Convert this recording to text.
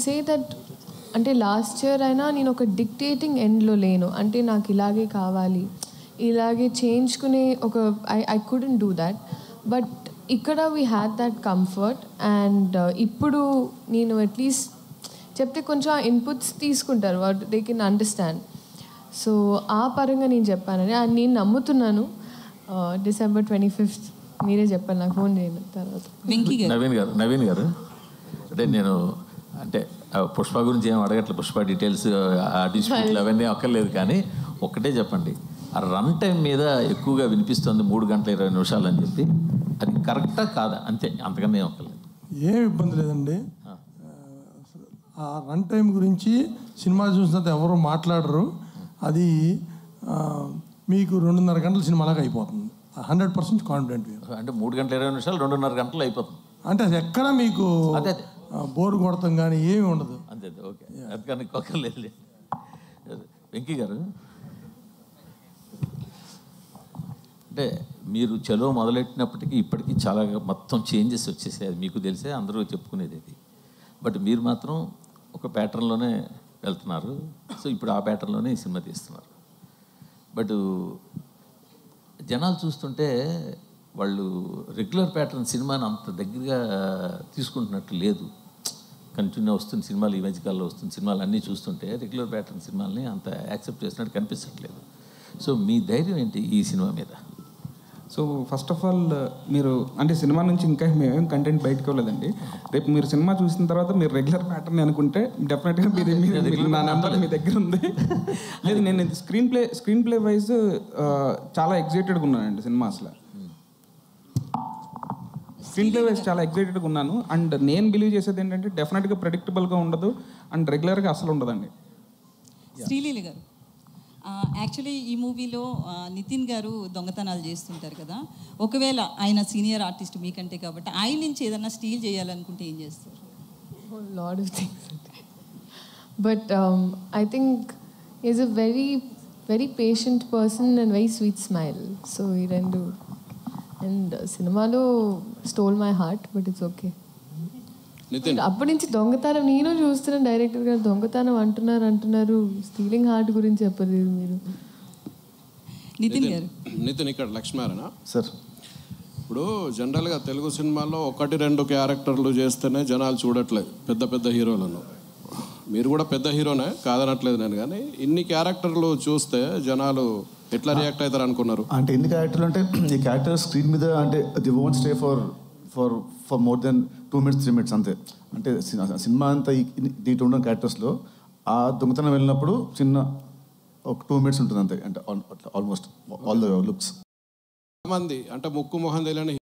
Say that అంటే last year అయినా నేను ఒక డిక్టేటింగ్ ఎండ్లో లేను. అంటే నాకు ఇలాగే కావాలి, ఇలాగే చేయించుకునే ఒక I couldn't do that. But ఇక్కడ we had that comfort. And ఇప్పుడు నేను అట్లీస్ట్ చెప్తే కొంచెం ఆ ఇన్పుట్స్ తీసుకుంటారు, what they can understand. So ఆ పరంగా నేను చెప్పానని నేను నమ్ముతున్నాను. December 25th మీరే చెప్పాలి, నాకు ఫోన్ చేయండి తర్వాత. నవీన్ గారు అంటే నేను అంటే పుష్ప గురించి ఏం అడగట్లేదు, పుష్ప డీటెయిల్స్ ఆ డిస్ప్యూట్లు అవన్నీ అక్కర్లేదు. కానీ ఒక్కటే చెప్పండి, ఆ రన్ టైం మీద ఎక్కువగా వినిపిస్తుంది 3 గంటల 20 నిమిషాలు అని చెప్పి, అది కరెక్టా కాదా? అంతే, అంతకన్నా ఏం అక్కర్లేదు. ఏం ఇబ్బంది లేదండి. ఆ రన్ టైం గురించి సినిమా చూసినంత ఎవరు మాట్లాడరు. అది మీకు 2.5 గంటల సినిమాలాగా అయిపోతుంది. 100% కాన్ఫిడెంట్. అంటే 3 గంటల 20 నిమిషాలు 2.5 గంటలు అయిపోతుంది. అంటే అది ఎక్కడ మీకు అదే బోరు కొడతాం కానీ ఏమి ఉండదు. అంతే, ఓకే, అది కానీ ఒక్కర్లేదు. వెంకీ గారు, అంటే మీరు చలో మొదలెట్టినప్పటికీ ఇప్పటికీ చాలా మొత్తం చేంజెస్ వచ్చేసాయి, అది మీకు తెలిసే, అందరూ చెప్పుకునేది అది. బట్ మీరు మాత్రం ఒక ప్యాటర్న్లోనే వెళ్తున్నారు. సో ఇప్పుడు ఆ ప్యాటర్న్లోనే ఈ సినిమా తీస్తున్నారు. బట్ జనాలు చూస్తుంటే వాళ్ళు రెగ్యులర్ ప్యాటర్న్ సినిమాని అంత దగ్గరగా తీసుకుంటున్నట్టు లేదు. కంటిన్యూ వస్తున్న సినిమాలు, ఈ మధ్యకాలంలో వస్తున్న సినిమాలు అన్నీ చూస్తుంటే రెగ్యులర్ ప్యాటర్న్ సినిమాలని అంత యాక్సెప్ట్ చేసినట్టు కనిపించట్లేదు. సో మీ ధైర్యం ఏంటి ఈ సినిమా మీద? సో ఫస్ట్ ఆఫ్ ఆల్ మీరు అంటే సినిమా నుంచి ఇంకా మేమేం కంటెంట్ బయటకు వెళ్ళలేదండి. రేపు మీరు సినిమా చూసిన తర్వాత మీరు రెగ్యులర్ ప్యాటర్న్ అనుకుంటే డెఫినెట్గా మీరు నా నెంబర్ మీ దగ్గర ఉంది. లేదు, నేను స్క్రీన్ ప్లే వైజ్ చాలా ఎగ్జైటెడ్గా ఉన్నానండి సినిమా. అసలు స్క్రీన్ ప్లే వైజ్ చాలా ఎగ్జైటెడ్గా ఉన్నాను. అండ్ నేను బిలీవ్ చేసేది ఏంటంటే డెఫినెట్గా ప్రెడిక్టబుల్గా ఉండదు అండ్ రెగ్యులర్గా అసలు ఉండదండి. శ్రీలీల గారు, యాక్చువల్లీ ఈ మూవీలో నితిన్ గారు దొంగతనాలు చేస్తుంటారు కదా, ఒకవేళ ఆయన సీనియర్ ఆర్టిస్ట్ మీకంటే కాబట్టి ఆయన నుంచి ఏదన్నా స్టీల్ చేయాలనుకుంటే ఏం చేస్తారు? Lot of things. But I think is a very very patient person and very sweet smile. So ఈ రెండు. అండ్ సినిమాలో stole my heart, but it's okay. అప్పటి నుంచి దొంగతనం నేను చూస్తున్నాను, డైరెక్టర్ గారు దొంగతనం అంటున్నారు, స్టీలింగ్ హార్ట్ గురించి చెప్పలేదు మీరు. నితిన్ ఇక్కడ లక్ష్మారాయణ సార్. ఇప్పుడు జనరల్గా తెలుగు సినిమాల్లో 1-2 క్యారెక్టర్లు చేస్తేనే జనాలు చూడట్లేదు, పెద్ద పెద్ద హీరోలను. మీరు కూడా పెద్ద హీరోనే, కాదనట్లేదు నేను. కానీ ఇన్ని క్యారెక్టర్లు చూస్తే జనాలు ఎట్లా రియాక్ట్ అవుతారు అనుకున్నారు? అంటే ఎన్ని క్యారెక్టర్లు అంటే ఈ క్యారెక్టర్ స్క్రీన్ మీద అంటే the won't stay for more than 2 minutes 3 minutes అంతే. అంటే సినిమా అంతా దీంట్లో ఉన్న క్యారెక్టర్స్లో ఆ దొంగతనం వెళ్ళినప్పుడు చిన్న ఒక 2 minutes ఉంటుంది అంతే. అంటే ఆల్మోస్ట్ ఆల్ ద లుక్స్ మంది అంటే ముక్కు మొహం తెలియని